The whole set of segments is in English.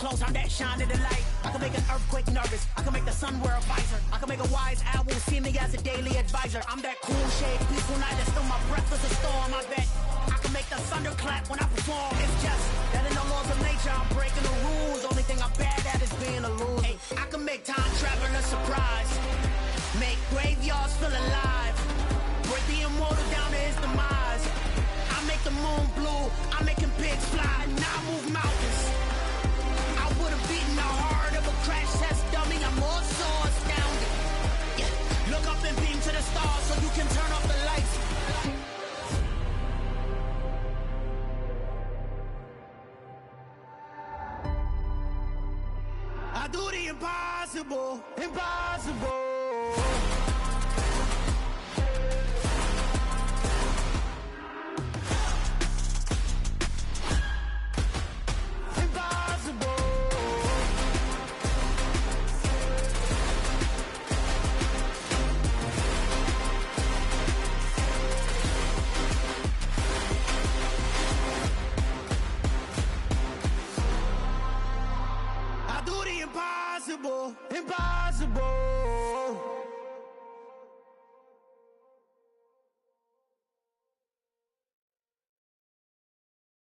close, I'm that shine of the light. I can make an earthquake nervous. I can make the sun wear a visor. I can make a wise owl see me as a daily advisor. I'm that cool shade, peaceful night that still my breath is a storm. I bet I can make the thunder clap when I perform. It's just that in the laws of nature, I'm breaking the rules. Only thing I'm bad at is being a loser. Hey, I can make time travel a surprise. Make graveyards feel alive. Break the immortal down to his demise. I make the moon blue. I'm making pigs fly. Now I move mountains. I would have beaten the heart of a crash test dummy. I'm more so astounded. Yeah. Look up and beam to the stars so you can turn off the lights. I do the impossible, impossible. Impossible, impossible.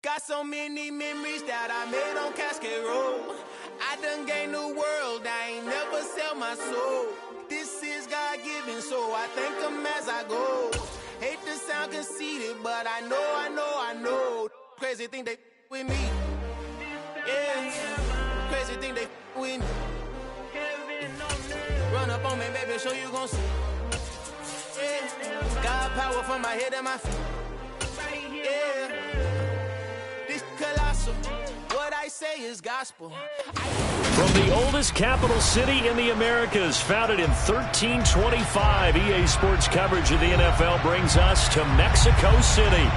Got so many memories that I made on Cascade Road. I done gained the world, I ain't never sell my soul. This is God-given, so I thank him as I go. Hate to sound conceited, but I know. Crazy thing they with me. Yeah. Crazy thing they with me. Run up on me, baby, show you gon' see. Yeah. God power from my head and my feet. Yeah. This colossal. What I say is gospel. From the oldest capital city in the Americas, founded in 1325, EA Sports coverage of the NFL brings us to Mexico City.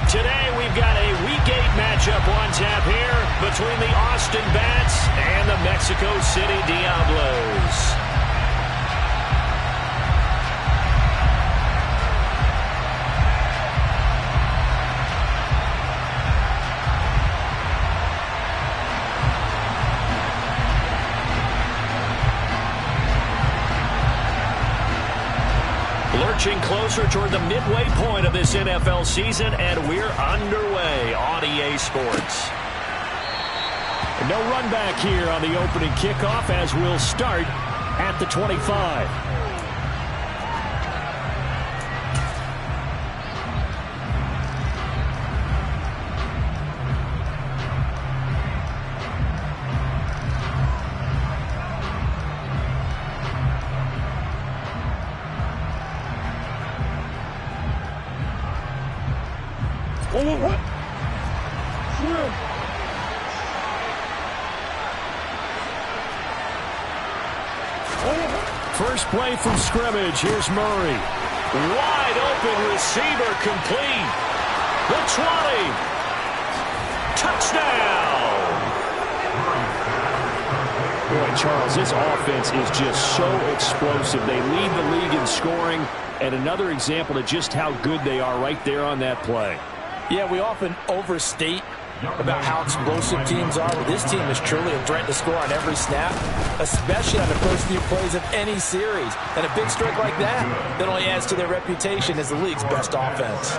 Today, we've got a Week 8 matchup on tap here between the Austin Bats and the Mexico City Diablos. Lurching closer toward the midway point of this NFL season, and we're underway on EA Sports. No run back here on the opening kickoff as we'll start at the 25. First play from scrimmage. Here's Murray. Wide open receiver complete. The 20. Touchdown. Boy, Charles, this offense is just so explosive. They lead the league in scoring, and another example of just how good they are right there on that play. Yeah, we often overstate about how explosive teams are, but this team is truly a threat to score on every snap, especially on the first few plays of any series. And a big strike like that only adds to their reputation as the league's best offense.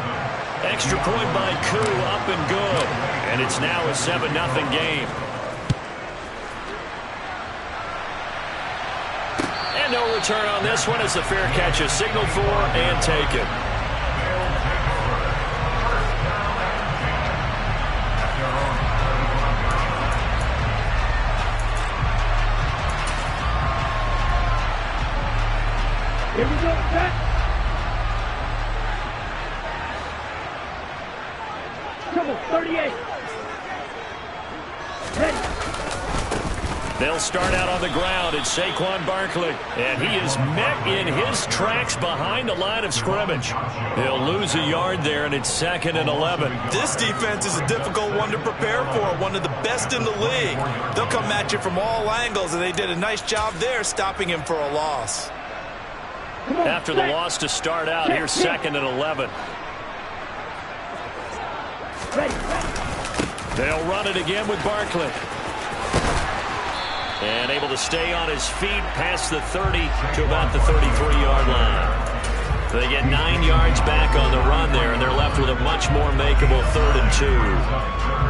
Extra point by Koo, up and good. And it's now a 7-0 game. And no return on this one as the fair catch is signaled for and taken. Here we go, set. Trouble, 38. Ready. They'll start out on the ground. It's Saquon Barkley. And he is met in his tracks behind the line of scrimmage. He'll lose a yard there, and it's 2nd and 11. This defense is a difficult one to prepare for, one of the best in the league. They'll come at you from all angles, and they did a nice job there stopping him for a loss. After the loss to start out, here's 2nd and 11. Ready. They'll run it again with Barkley. And able to stay on his feet past the 30 to about the 33-yard line. They get 9 yards back on the run there, and they're left with a much more makeable 3rd and 2.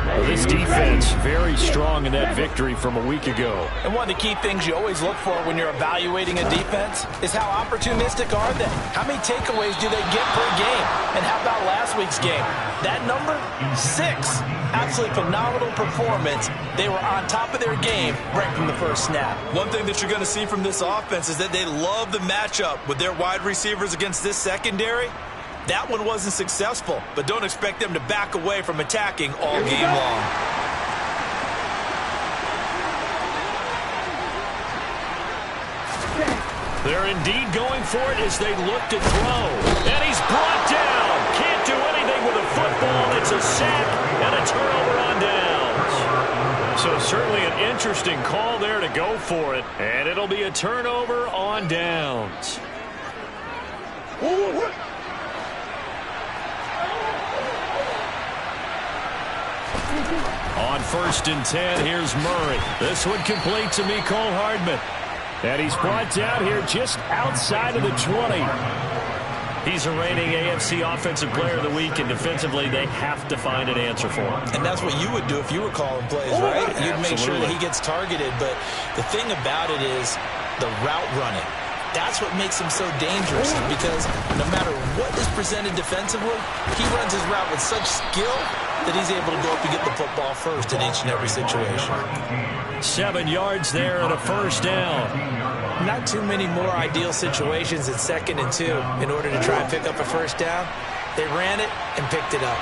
Well, this defense very strong in that victory from a week ago. And one of the key things you always look for when you're evaluating a defense is how opportunistic are they? How many takeaways do they get per game? And how about last week's game? That number? 6. Absolutely phenomenal performance. They were on top of their game right from the first snap. One thing that you're going to see from this offense is that they love the matchup with their wide receivers against this secondary. That one wasn't successful, but don't expect them to back away from attacking all game long. They're indeed going for it as they look to throw. And he's brought down. Can't do anything with a football. It's a sack and a turnover on downs. So certainly an interesting call there to go for it. And it'll be a turnover on downs. On 1st and 10, here's Murray. This one complete to Mecole Hardman. And he's brought down here just outside of the 20. He's a reigning AFC Offensive Player of the Week, and defensively they have to find an answer for him. And that's what you would do if you were calling plays, right? You'd make sure that he gets targeted. But the thing about it is the route running. That's what makes him so dangerous, because no matter what is presented defensively, he runs his route with such skill that he's able to go up and get the football first in each and every situation. 7 yards there and a 1st down. Not too many more ideal situations at 2nd and 2 in order to try and pick up a 1st down. They ran it and picked it up.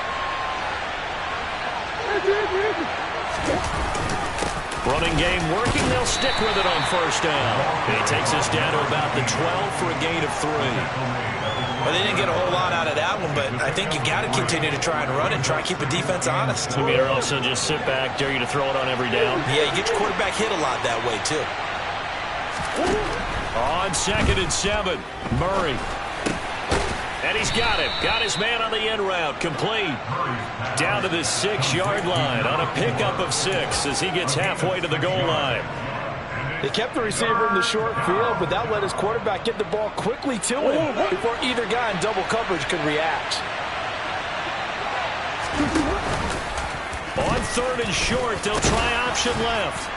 Running game working. They'll stick with it on 1st down. And he takes us down to about the 12 for a gain of 3. Well, they didn't get a whole lot out of that one, but I think you got to continue to try and run and try and keep the defense honest. You mean, or also just sit back, dare you to throw it on every down? Yeah, you get your quarterback hit a lot that way, too. On 2nd and 7, Murray. And he's got him. Got his man on the end route. Complete. Down to the 6-yard line on a pickup of 6 as he gets halfway to the goal line. They kept the receiver in the short field, but that let his quarterback get the ball quickly to him before either guy in double coverage could react. On 3rd and short, they'll try option left.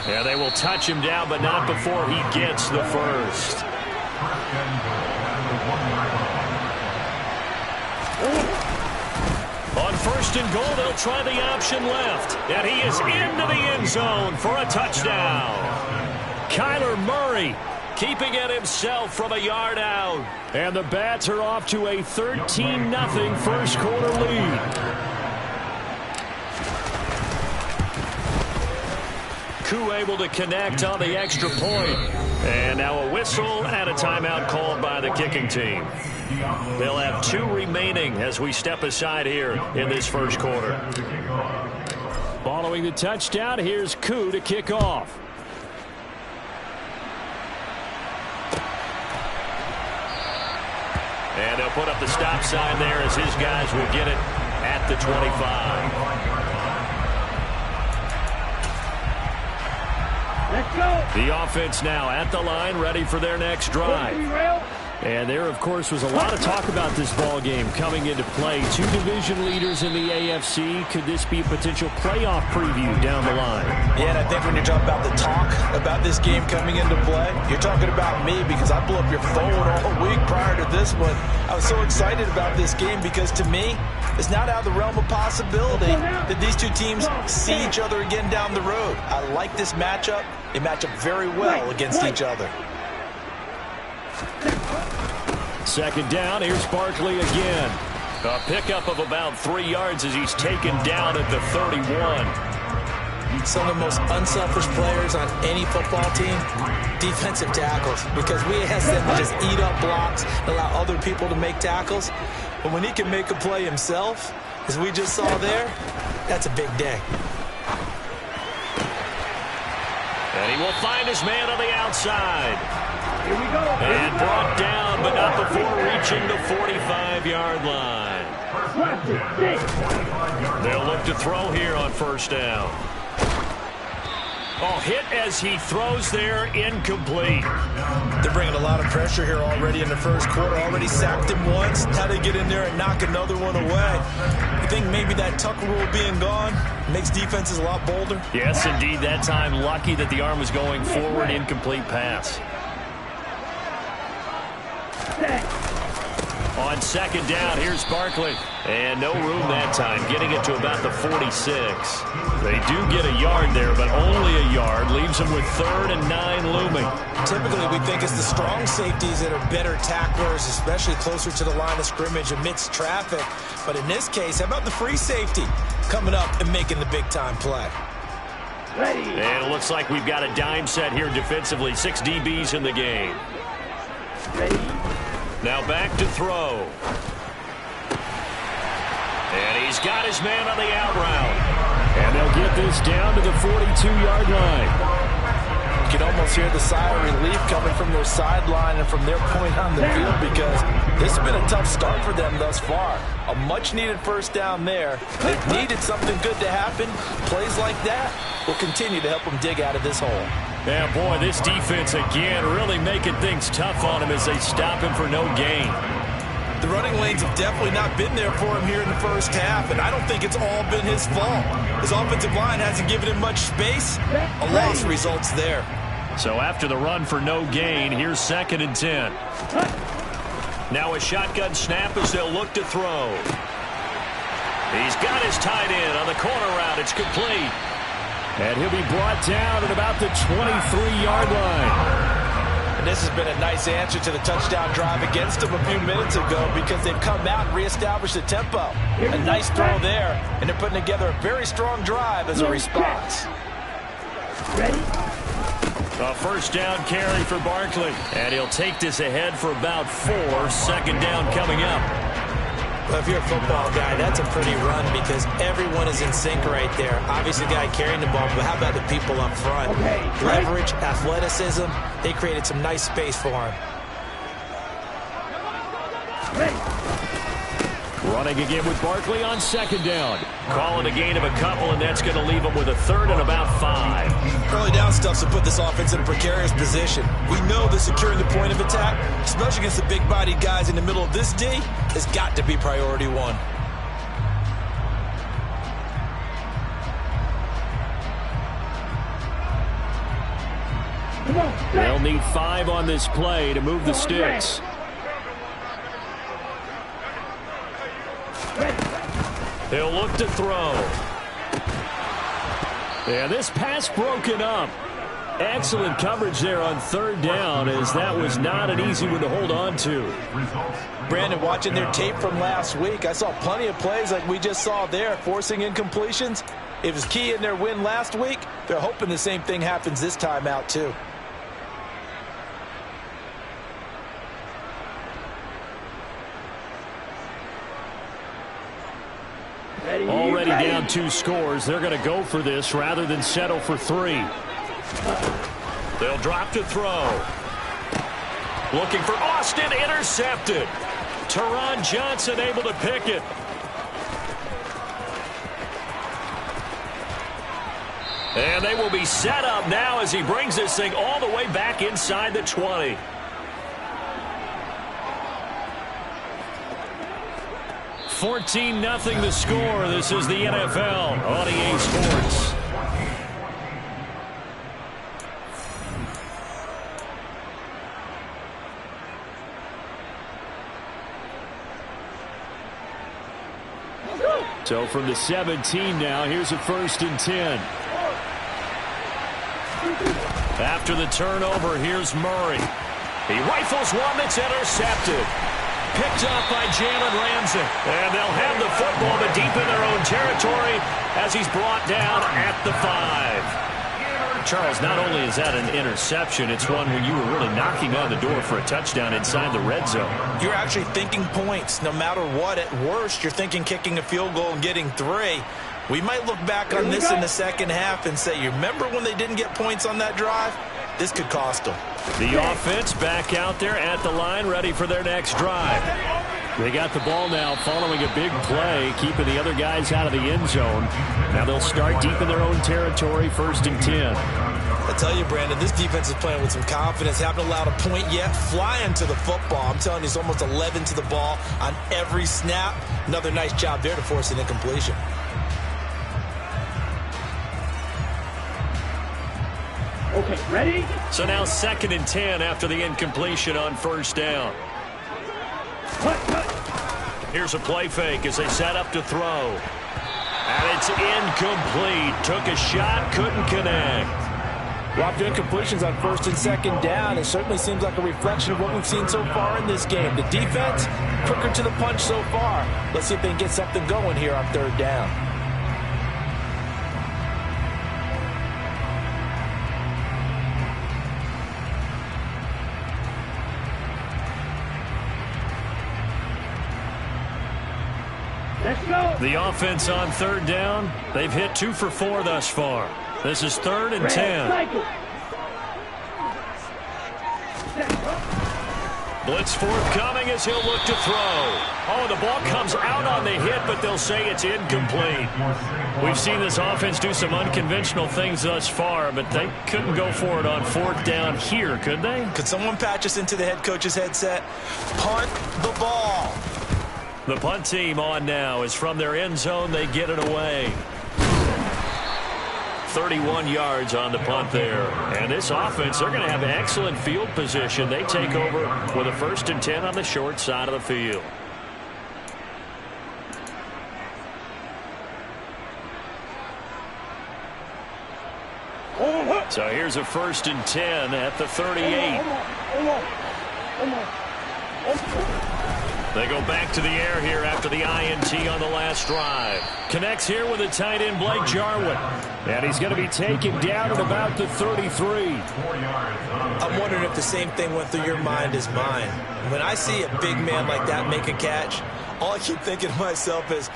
Yeah, they will touch him down, but not before he gets the 1st. On 1st and goal, they'll try the option left. And he is into the end zone for a touchdown. Kyler Murray keeping it himself from a yard out. And the Bats are off to a 13-0 first quarter lead. Koo able to connect on the extra point. And now a whistle and a timeout called by the kicking team. They'll have 2 remaining as we step aside here in this first quarter. Following the touchdown, here's Koo to kick off. And they'll put up the stop sign there as his guys will get it at the 25. Let's go. The offense now at the line, ready for their next drive. And there, of course, was a lot of talk about this ball game coming into play. 2 division leaders in the AFC. Could this be a potential playoff preview down the line? Yeah, and I think when you're talking about the talk about this game coming into play, you're talking about me, because I blew up your phone all week prior to this one. I was so excited about this game because, to me, it's not out of the realm of possibility that these 2 teams see each other again down the road. I like this matchup. They match up very well against each other. 2nd down, here's Barkley again. A pickup of about 3 yards as he's taken down at the 31. Some of the most unselfish players on any football team, defensive tackles, because we ask them to just eat up blocks and allow other people to make tackles. But when he can make a play himself, as we just saw there, that's a big day. And he will find his man on the outside. Here we go. And brought down, but not before reaching the 45-yard line. They'll look to throw here on 1st down. Oh, hit as he throws there, incomplete. They're bringing a lot of pressure here already in the first quarter. Already sacked him once. Now they get in there and knock another one away. I think maybe that tuck rule being gone makes defenses a lot bolder. Yes, indeed. That time, lucky that the arm was going forward. Incomplete pass. On second down, here's Barkley. And no room that time, getting it to about the 46. They do get a yard there, but only a yard. Leaves them with 3rd and 9 looming. Typically, we think it's the strong safeties that are better tacklers, especially closer to the line of scrimmage amidst traffic. But in this case, how about the free safety coming up and making the big-time play? And it looks like we've got a dime set here defensively. 6 DBs in the game. Now back to throw. And he's got his man on the out route. And they'll get this down to the 42-yard line. You can almost hear the sigh of relief coming from their sideline and from their point on the field, because this has been a tough start for them thus far. A much-needed first down there. They've needed something good to happen. Plays like that will continue to help them dig out of this hole. Yeah, boy, this defense again really making things tough on him as they stop him for no gain. The running lanes have definitely not been there for him here in the first half, and I don't think it's all been his fault. His offensive line hasn't given him much space. A loss results there. So after the run for no gain, here's 2nd and 10. Now a shotgun snap as they'll look to throw. He's got his tight end on the corner route. It's complete. And he'll be brought down at about the 23-yard line. And this has been a nice answer to the touchdown drive against them a few minutes ago, because they've come out and reestablished the tempo. A nice throw there, and they're putting together a very strong drive as a response. A first down carry for Barkley. And he'll take this ahead for about 4. 2nd down coming up. Well, if you're a football guy, that's a pretty run, because everyone is in sync right there. Obviously, the guy carrying the ball, but how about the people up front? Leverage, athleticism, they created some nice space for him. Running again with Barkley on 2nd down. Calling a gain of a couple, and that's going to leave him with a 3rd and about 5. Early down stuff's to put this offense in a precarious position. We know that securing the point of attack, especially against the big-bodied guys in the middle of this D, has got to be priority 1. They'll need 5 on this play to move the sticks. He'll look to throw. Yeah, this pass broken up. Excellent coverage there on 3rd down, as that was not an easy one to hold on to. Brandon, watching their tape from last week, I saw plenty of plays like we just saw there, forcing incompletions. It was key in their win last week. They're hoping the same thing happens this time out, too. Already down 2 scores. They're going to go for this rather than settle for 3. They'll drop to throw. Looking for Austin, intercepted. Teron Johnson able to pick it. And they will be set up now as he brings this thing all the way back inside the 20. $14-0 the score. This is the NFL on EA Sports. So from the 17 now, here's a 1st and 10. After the turnover, here's Murray. He rifles one that's intercepted. Picked up by Jalen Ramsey. And they'll have the football, but deep in their own territory as he's brought down at the 5. Charles, not only is that an interception, it's one where you were really knocking on the door for a touchdown inside the red zone. You're actually thinking points no matter what. At worst, you're thinking kicking a field goal and getting 3. We might look back on this in the second half and say, you remember when they didn't get points on that drive? This could cost them. The offense back out there at the line, ready for their next drive. They got the ball now following a big play, keeping the other guys out of the end zone. Now they'll start deep in their own territory, 1st and 10. I tell you, Brandon, this defense is playing with some confidence. Haven't allowed a point yet. Flying to the football. I'm telling you, it's almost 11 to the ball on every snap. Another nice job there to force an incompletion. Okay, ready? So now 2nd and 10 after the incompletion on 1st down. Here's a play fake as they set up to throw. And it's incomplete. Took a shot, couldn't connect. Dropped incompletions on 1st and 2nd down. It certainly seems like a reflection of what we've seen so far in this game. The defense, quicker to the punch so far. Let's see if they can get something going here on 3rd down. Let's go. The offense on 3rd down, they've hit 2 for 4 thus far. This is 3rd and 10. Blitz forthcoming as he'll look to throw. Oh, the ball comes out on the hit, but they'll say it's incomplete. We've seen this offense do some unconventional things thus far, but they couldn't go for it on 4th down here, could they? Could someone patch us into the head coach's headset? Punt the ball. The punt team on now is from their end zone. They get it away. 31 yards on the punt there. And this offense, they're going to have excellent field position. They take over with a 1st and 10 on the short side of the field. So here's a 1st and 10 at the 38. They go back to the air here after the INT on the last drive. Connects here with a tight end, Blake Jarwin. And he's going to be taken down at about the 33. I'm wondering if the same thing went through your mind as mine. When I see a big man like that make a catch, all I keep thinking to myself is,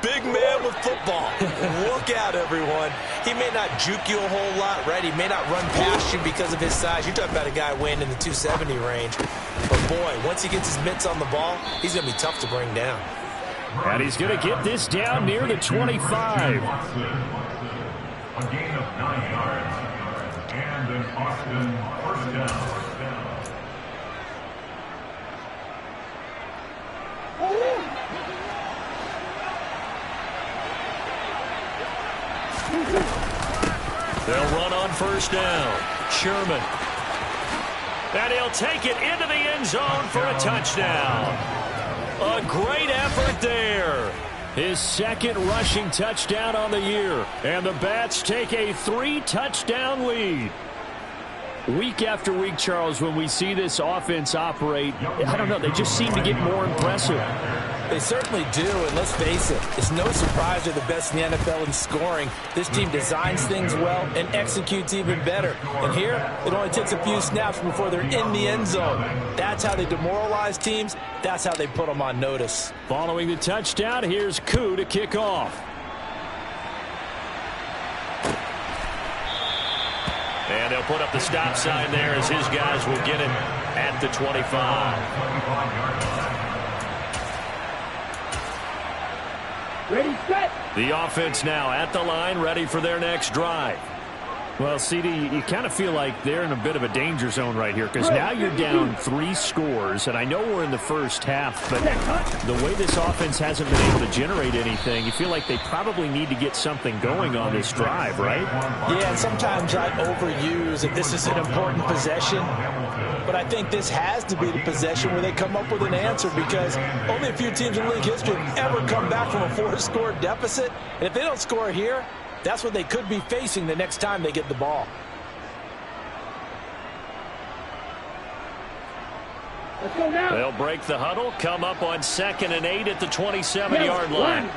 big man with football. Look out, everyone. He may not juke you a whole lot, right? He may not run past you because of his size. You're talking about a guy weighing in the 270 range. But, boy, once he gets his mitts on the ball, he's going to be tough to bring down. And he's going to get this down near the 25. A gain of 9 yards. And an Austin 1st down. They'll run on 1st down. Sherman. And he'll take it into the end zone for a touchdown. A great effort there. His 2nd rushing touchdown on the year. And the Bats take a 3-touchdown lead. Week after week, Charles, when we see this offense operate, I don't know, they just seem to get more impressive. They certainly do, and let's face it, it's no surprise they're the best in the NFL in scoring. This team designs things well and executes even better. And here, it only takes a few snaps before they're in the end zone. That's how they demoralize teams. That's how they put them on notice. Following the touchdown, here's Koo to kick off. And they'll put up the stop sign there as his guys will get him at the 25. Ready, set. The offense now at the line, ready for their next drive. Well, CD, you kind of feel like they're in a bit of a danger zone right here because now you're down 3 scores, and I know we're in the first half, but the way this offense hasn't been able to generate anything, you feel like they probably need to get something going on this drive, right? Yeah, and sometimes I overuse if this is an important possession, but I think this has to be the possession where they come up with an answer because only a few teams in league history have ever come back from a 4-score deficit, and if they don't score here, that's what they could be facing the next time they get the ball. Let's go now. They'll break the huddle, come up on 2nd and 8 at the 27-yard line.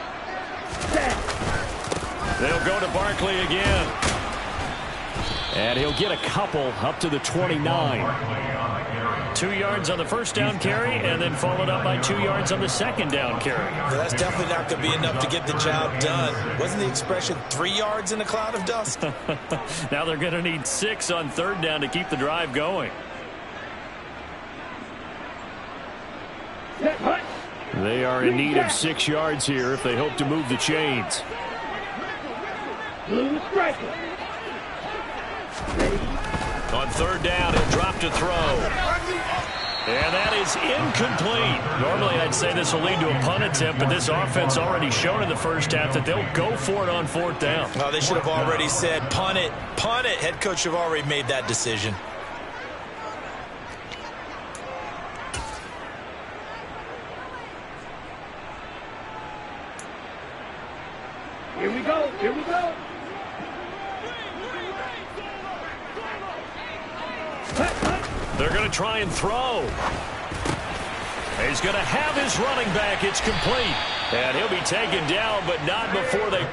They'll go to Barkley again. And he'll get a couple up to the 29. 2 yards on the 1st down carry, and then followed up by 2 yards on the 2nd down carry. Well, that's definitely not going to be enough to get the job done. Wasn't the expression 3 yards in a cloud of dust? Now they're going to need 6 on 3rd down to keep the drive going. They are in need of 6 yards here if they hope to move the chains. Blue striker. Ready, On third down, he'll drop to throw. And that is incomplete. Normally, I'd say this will lead to a punt attempt, but this offense already shown in the first half that they'll go for it on fourth down. Oh, they should have already said, punt it, punt it. Head coach have already made that decision. Here we go. Here we go. They're going to try and throw. He's going to have his running back. It's complete. And he'll be taken down, but not before they...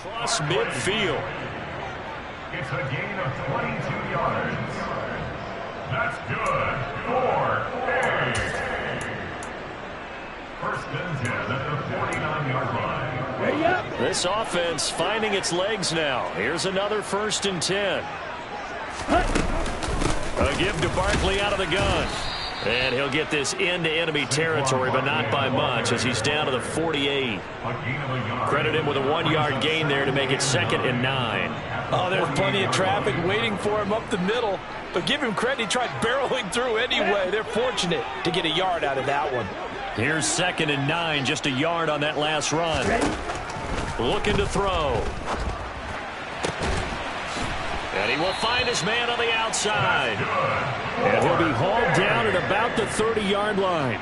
Across midfield. It's a gain of 22 yards. That's good. 4-8. First and 10 at the 49-yard line. Ready up. This offense finding its legs now. Here's another 1st and 10. A give to Barkley out of the gun. And he'll get this into enemy territory, but not by much, as he's down to the 48. Credit him with a 1-yard gain there to make it 2nd and 9. Oh, there's plenty of traffic waiting for him up the middle. But give him credit, he tried barreling through anyway. They're fortunate to get a yard out of that one. Here's 2nd and 9, just a yard on that last run. Looking to throw. And he will find his man on the outside. And he'll be hauled down at about the 30-yard line.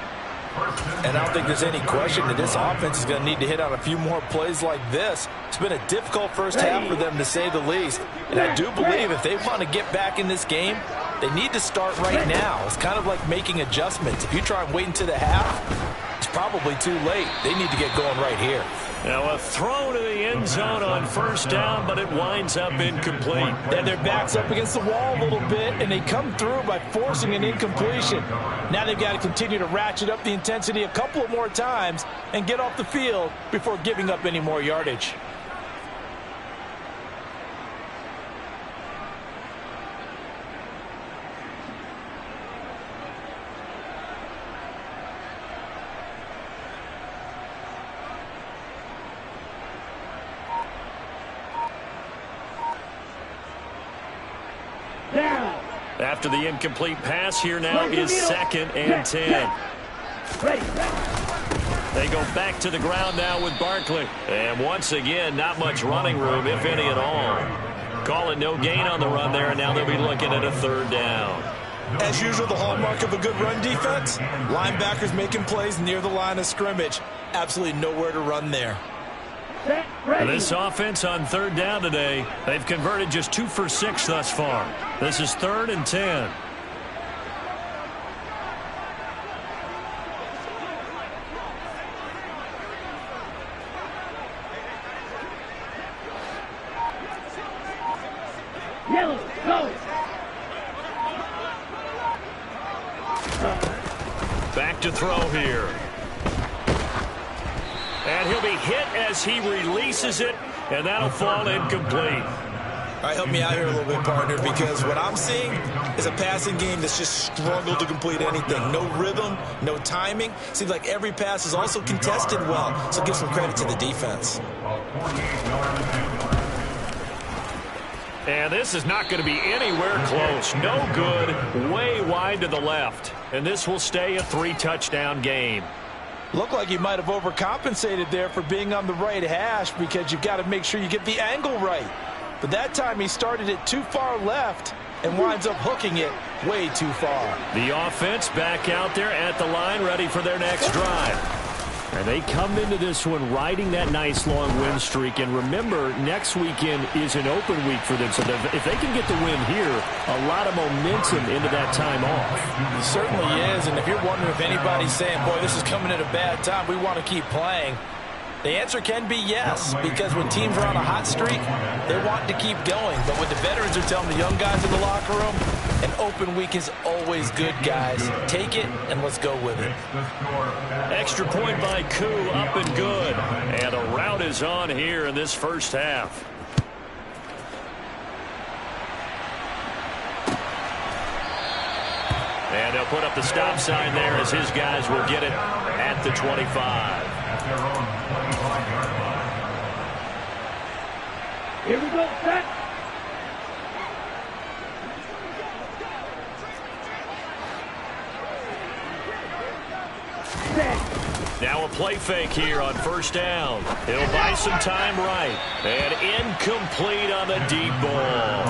And I don't think there's any question that this offense is going to need to hit on a few more plays like this. It's been a difficult first half for them, to say the least. And I do believe if they want to get back in this game, they need to start right now. It's kind of like making adjustments. If you try and wait until the half, it's probably too late. They need to get going right here. Now a throw to the end zone on 1st down, but it winds up incomplete. And their back's up against the wall a little bit, and they come through by forcing an incompletion. Now they've got to continue to ratchet up the intensity a couple of more times and get off the field before giving up any more yardage. After the incomplete pass, here now is 2nd and 10. They go back to the ground now with Barkley. And once again, not much running room, if any at all. Call it no gain on the run there, and now they'll be looking at a 3rd down. As usual, the hallmark of a good run defense, linebackers making plays near the line of scrimmage. Absolutely nowhere to run there. This offense on third down today, they've converted just 2 for 6 thus far. This is 3rd and 10. Yellow, go! Back to throw here. And he'll be hit as he releases it, and that'll fall incomplete. All right, help me out here a little bit, partner, because what I'm seeing is a passing game that's just struggled to complete anything. No rhythm, no timing. Seems like every pass is also contested well, so give some credit to the defense. And this is not going to be anywhere close. No good, way wide to the left. And this will stay a 3-touchdown game. Looked like he might have overcompensated there for being on the right hash because you've got to make sure you get the angle right. But that time he started it too far left and winds up hooking it way too far. The offense back out there at the line, ready for their next drive. And they come into this one riding that nice long win streak. And remember, next weekend is an open week for them. So if they can get the win here, a lot of momentum into that time off. It certainly is. And if you're wondering if anybody's saying, boy, this is coming at a bad time, we want to keep playing, the answer can be yes, because when teams are on a hot streak, they want to keep going. But what the veterans are telling the young guys in the locker room, an open week is always good, guys. Take it, and let's go with it. Extra point by Koo, up and good. And a rout is on here in this first half. And they'll put up the stop sign there as his guys will get it at the 25. Here we go, set. Now a play fake here on first down. It'll buy some time right. And incomplete on the deep ball.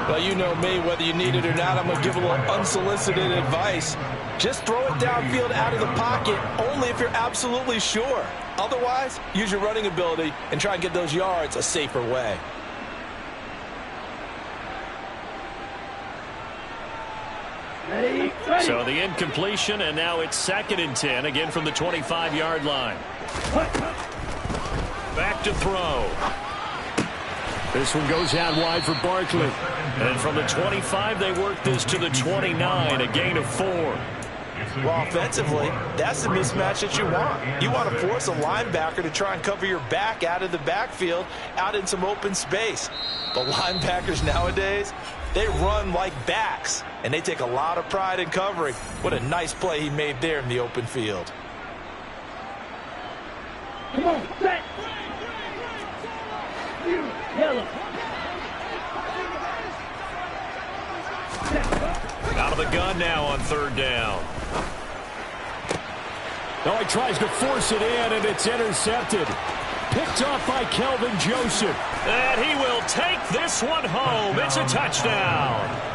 Well, you know me, whether you need it or not, I'm going to give a little unsolicited advice. Just throw it downfield out of the pocket only if you're absolutely sure. Otherwise, use your running ability and try and get those yards a safer way. Ready, ready. So the incompletion, and now it's 2nd and 10, again from the 25-yard line. Back to throw. This one goes out wide for Barkley. And from the 25, they work this to the 29, a gain of 4. Well, offensively, that's the mismatch that you want. You want to force a linebacker to try and cover your back out of the backfield, out in some open space. But linebackers nowadays, they run like backs, and they take a lot of pride in covering. What a nice play he made there in the open field. Come on, set. Yellow. Out of the gun now on 3rd down. Oh, he tries to force it in, and it's intercepted. Picked off by Kelvin Joseph. And he will take this one home. It's a touchdown.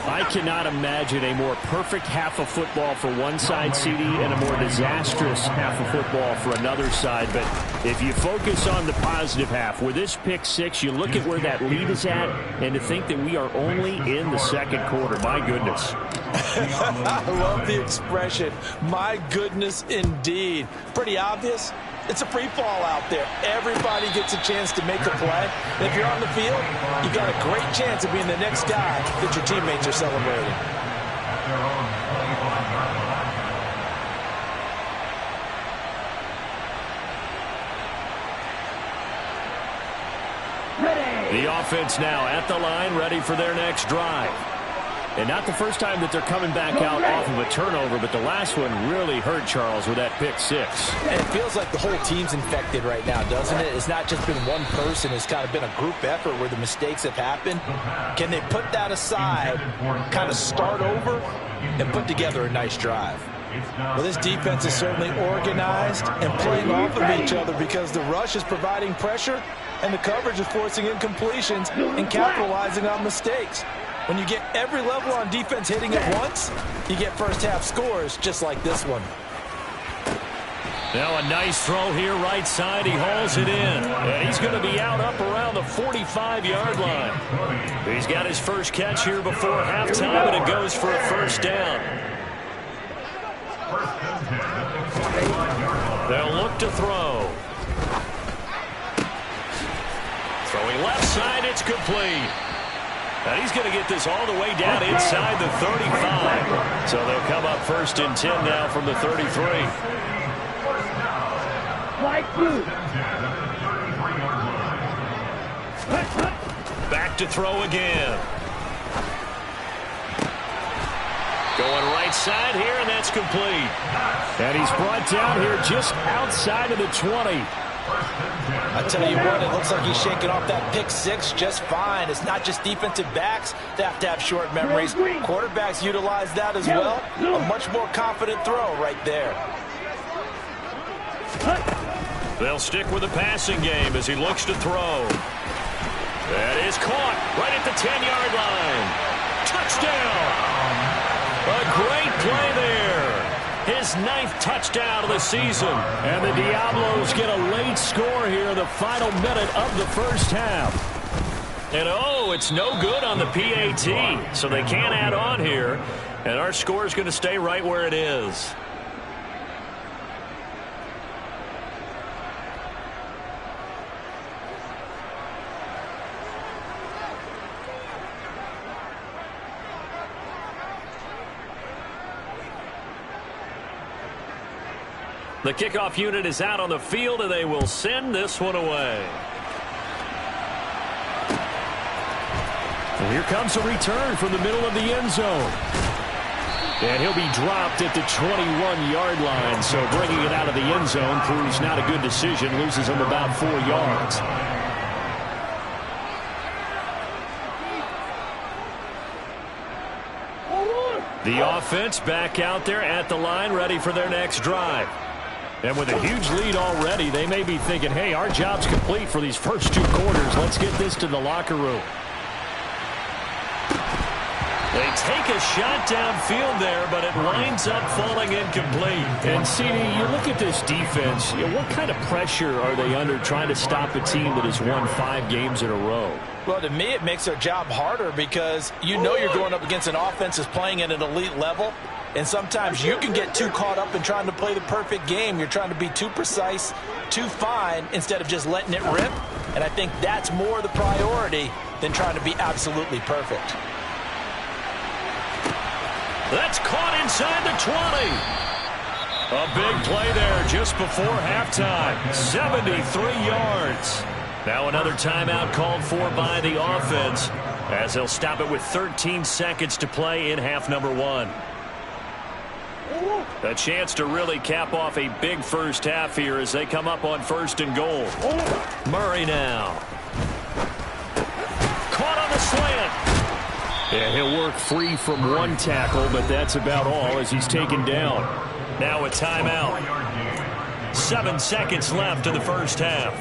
I cannot imagine a more perfect half of football for one side, CD, and a more disastrous half of football for another side. But if you focus on the positive half, with this pick 6, you look at where that lead is at, and to think that we are only in the 2nd quarter. My goodness. I love the expression. My goodness, indeed. Pretty obvious. It's a free fall out there. Everybody gets a chance to make a play. And if you're on the field, you've got a great chance of being the next guy that your teammates are celebrating. The offense now at the line, ready for their next drive. And not the first time that they're coming back out off of a turnover, but the last one really hurt Charles with that pick 6. And it feels like the whole team's infected right now, doesn't it? It's not just been one person. It's kind of been a group effort where the mistakes have happened. Can they put that aside, kind of start over, and put together a nice drive? Well, this defense is certainly organized and playing off of each other because the rush is providing pressure and the coverage is forcing incompletions and capitalizing on mistakes. When you get every level on defense hitting at once, you get first half scores just like this one. Now a nice throw here right side. He hauls it in. And he's going to be out up around the 45-yard line. He's got his first catch here before halftime, and it goes for a first down. They'll look to throw. Throwing left side, it's complete. And he's going to get this all the way down inside the 35. So they'll come up 1st and 10 now from the 33. Back to throw again. Going right side here, and that's complete. And he's brought down here just outside of the 20. I tell you what, it looks like he's shaking off that pick six just fine. It's not just defensive backs that have to have short memories. Quarterbacks utilize that as well. A much more confident throw right there. They'll stick with the passing game as he looks to throw. That is caught right at the 10-yard line. Touchdown! A great play there. His 9th touchdown of the season. And the Diablos get a late score here in the final minute of the first half. And oh, it's no good on the PAT. So they can't add on here. And our score is going to stay right where it is. The kickoff unit is out on the field, and they will send this one away. And here comes a return from the middle of the end zone. And he'll be dropped at the 21-yard line, so bringing it out of the end zone proves not a good decision, loses him about 4 yards. The offense back out there at the line, ready for their next drive. And with a huge lead already, they may be thinking, hey, our job's complete for these first 2 quarters. Let's get this to the locker room. They take a shot downfield there, but it winds up falling incomplete. And, CD, you look at this defense, what kind of pressure are they under trying to stop a team that has won 5 games in a row? Well, to me, it makes their job harder because you know you're going up against an offense that's playing at an elite level. And sometimes you can get too caught up in trying to play the perfect game. You're trying to be too precise, too fine, instead of just letting it rip. And I think that's more the priority than trying to be absolutely perfect. That's caught inside the 20. A big play there just before halftime. 73 yards. Now another timeout called for by the offense as they'll stop it with 13 seconds to play in half number 1. A chance to really cap off a big first half here as they come up on 1st and goal. Murray now. Caught on the slant. Yeah, he'll work free from 1 tackle, but that's about all as he's taken down. Now a timeout. 7 seconds left in the first half.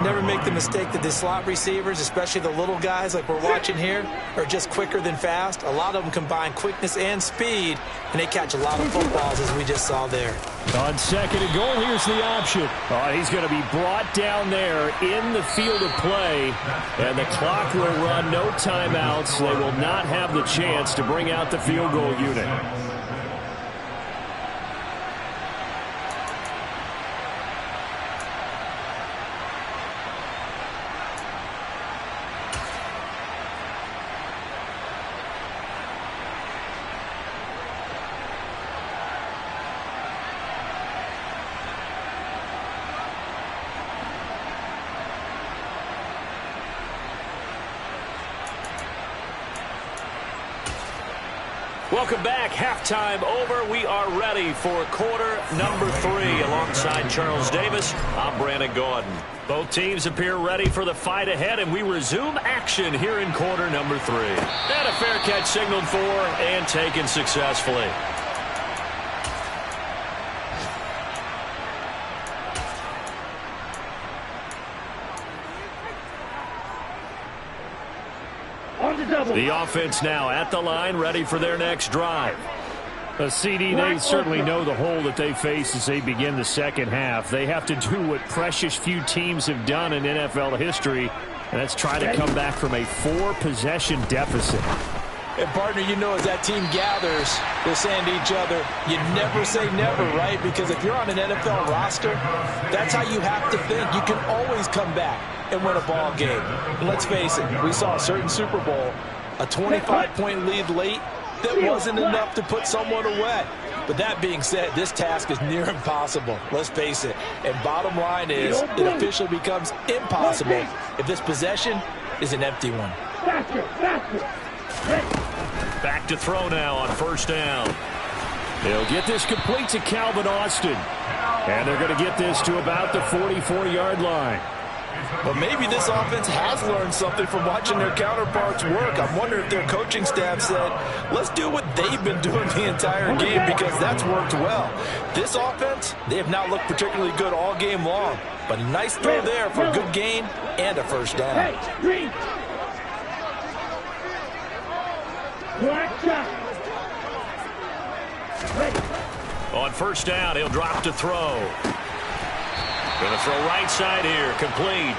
Never make the mistake that the slot receivers, especially the little guys like we're watching here, are just quicker than fast. A lot of them combine quickness and speed, and they catch a lot of footballs as we just saw there. On 2nd and goal, here's the option. Oh, he's going to be brought down there in the field of play, and the clock will run. No timeouts. They will not have the chance to bring out the field goal unit. Welcome back. Halftime over. We are ready for quarter number 3. Alongside Charles Davis, I'm Brandon Gaudin. Both teams appear ready for the fight ahead, and we resume action here in quarter number 3. And a fair catch signaled for and taken successfully. On the double. The offense now at the line, ready for their next drive. A CD, they certainly know the hole that they face as they begin the second half. They have to do what precious few teams have done in NFL history, and that's try to come back from a 4-possession deficit. And, partner, you know, as that team gathers, they're saying to each other, you never say never, right? Because if you're on an NFL roster, that's how you have to think. You can always come back and win a ball game. And let's face it, we saw a certain Super Bowl, a 25-point lead late that wasn't enough to put someone away. But that being said, this task is near impossible. Let's face it. And bottom line is, it officially becomes impossible if this possession is an empty one. Faster, faster. Back to throw now on first down. They'll get this complete to Calvin Austin. And they're going to get this to about the 44-yard line. But maybe this offense has learned something from watching their counterparts work. I'm wondering if their coaching staff said, let's do what they've been doing the entire game, because that's worked well. This offense, they have not looked particularly good all game long. But a nice throw there for a good gain and a first down. Hey, green. Black shot. Ready. On first down, he'll drop to throw. Going to throw right side here, complete.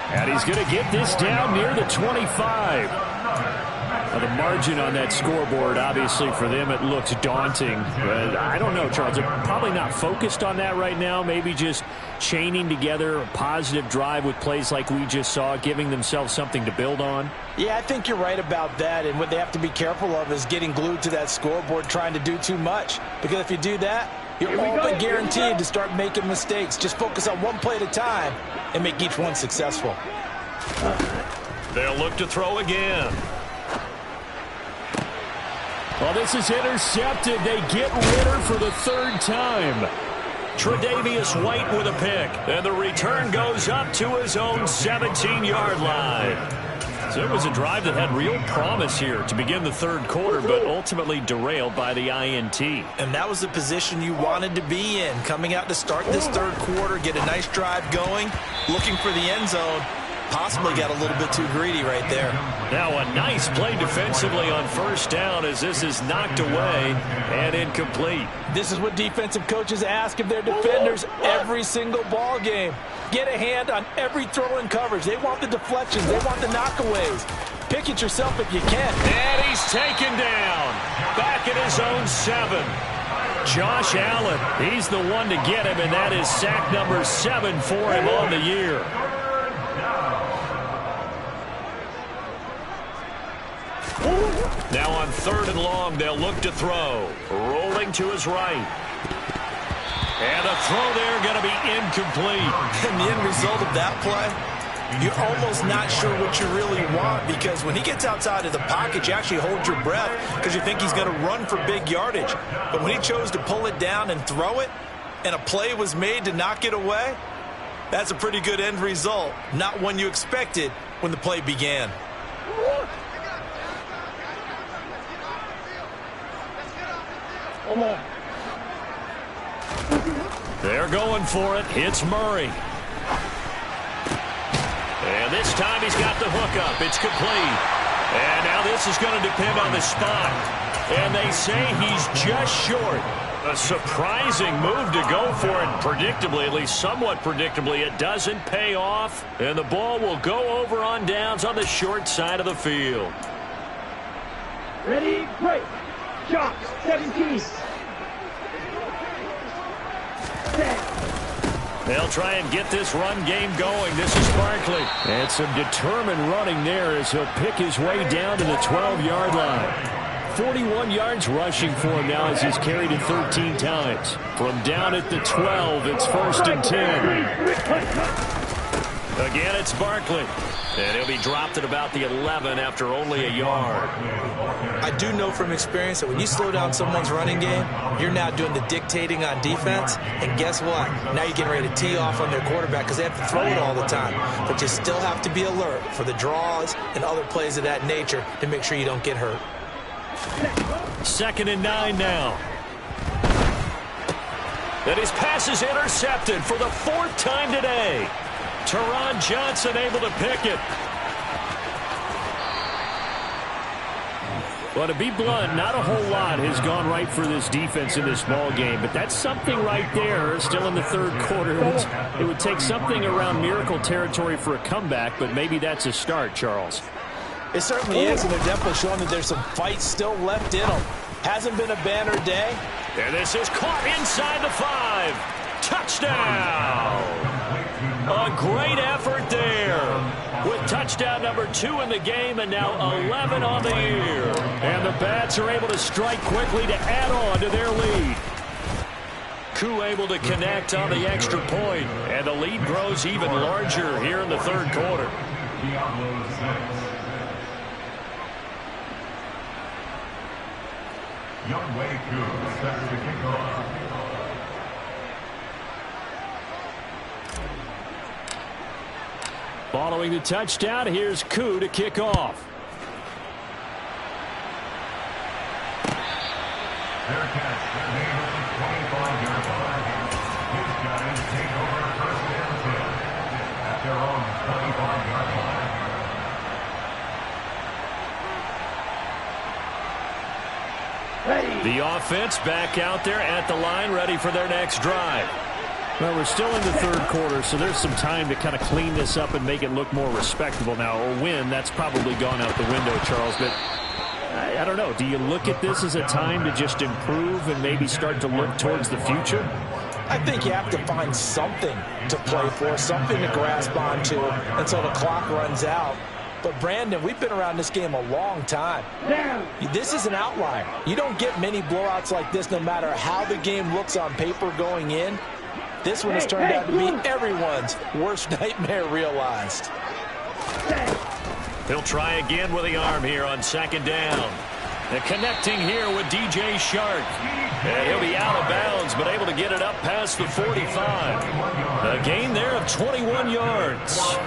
And he's going to get this down near the 25. Now, the margin on that scoreboard, obviously, for them, it looks daunting. But I don't know, Charles. They're probably not focused on that right now. Maybe just chaining together a positive drive with plays like we just saw, giving themselves something to build on. Yeah, I think you're right about that. And what they have to be careful of is getting glued to that scoreboard, trying to do too much. Because if you do that, you're all but guaranteed to start making mistakes. Just focus on one play at a time and make each one successful. They'll look to throw again. Well, this is intercepted. They get Ritter for the third time. Tre'Davious White with a pick. And the return goes up to his own 17-yard line. So it was a drive that had real promise here to begin the third quarter, but ultimately derailed by the INT. And that was the position you wanted to be in, coming out to start this third quarter, get a nice drive going, looking for the end zone. Possibly got a little bit too greedy right there. Now a nice play defensively on first down as this is knocked away and incomplete. This is what defensive coaches ask of their defenders every single ball game. Get a hand on every throw in coverage. They want the deflections. They want the knockaways. Pick it yourself if you can. And he's taken down. Back at his own 7. Josh Allen, he's the one to get him, and that is sack number 7 for him on the year. Now on third and long, they'll look to throw. Rolling to his right. And a throw there going to be incomplete. And the end result of that play, you're almost not sure what you really want, because when he gets outside of the pocket, you actually hold your breath because you think he's going to run for big yardage. But when he chose to pull it down and throw it, and a play was made to knock it away, that's a pretty good end result. Not one you expected when the play began. Come on. They're going for it. It's Murray. And this time he's got the hook up. It's complete. And now this is going to depend on the spot. And they say he's just short. A surprising move to go for it. Predictably, at least somewhat predictably, it doesn't pay off. And the ball will go over on downs on the short side of the field. Ready, break. Shot, 17. They'll try and get this run game going. This is Barkley. And some determined running there as he'll pick his way down to the 12-yard line. 41 yards rushing for him now as he's carried it 13 times. From down at the 12, it's 1st and 10. Again, it's Barkley. And he'll be dropped at about the 11 after only a yard. I do know from experience that when you slow down someone's running game, you're now doing the dictating on defense. And guess what? Now you're getting ready to tee off on their quarterback because they have to throw it all the time. But you still have to be alert for the draws and other plays of that nature to make sure you don't get hurt. 2nd and 9 now. And his pass is intercepted for the 4th time today. Teron Johnson able to pick it. Well, to be blunt, not a whole lot has gone right for this defense in this ball game, but that's something right there. Still in the third quarter. It would take something around miracle territory for a comeback, but maybe that's a start, Charles. It certainly is, and they're definitely showing that there's some fight still left in them. Hasn't been a banner day. And this is caught inside the 5. Touchdown! A great effort there. With touchdown number 2 in the game and now 11 on the year. And the Bats are able to strike quickly to add on to their lead. Koo able to connect on the extra point, and the lead grows even larger here in the third quarter. Younghoe Koo starts to kick off. Following the touchdown, here's Koo to kick off. Their catch, their name is the 25-yard line. His guys take over first and 10 at their own 25-yard line. The offense back out there at the line, ready for their next drive. Well, we're still in the third quarter, so there's some time to kind of clean this up and make it look more respectable now. A win, that's probably gone out the window, Charles, but I don't know. Do you look at this as a time to just improve and maybe start to look towards the future? I think you have to find something to play for, something to grasp onto until the clock runs out. But, Brandon, we've been around this game a long time. This is an outlier. You don't get many blowouts like this no matter how the game looks on paper going in. This one has turned out to be everyone's worst nightmare realized. He'll try again with the arm here on second down. And connecting here with DJ Chark. And he'll be out of bounds, but able to get it up past the 45. A gain there of 21 yards.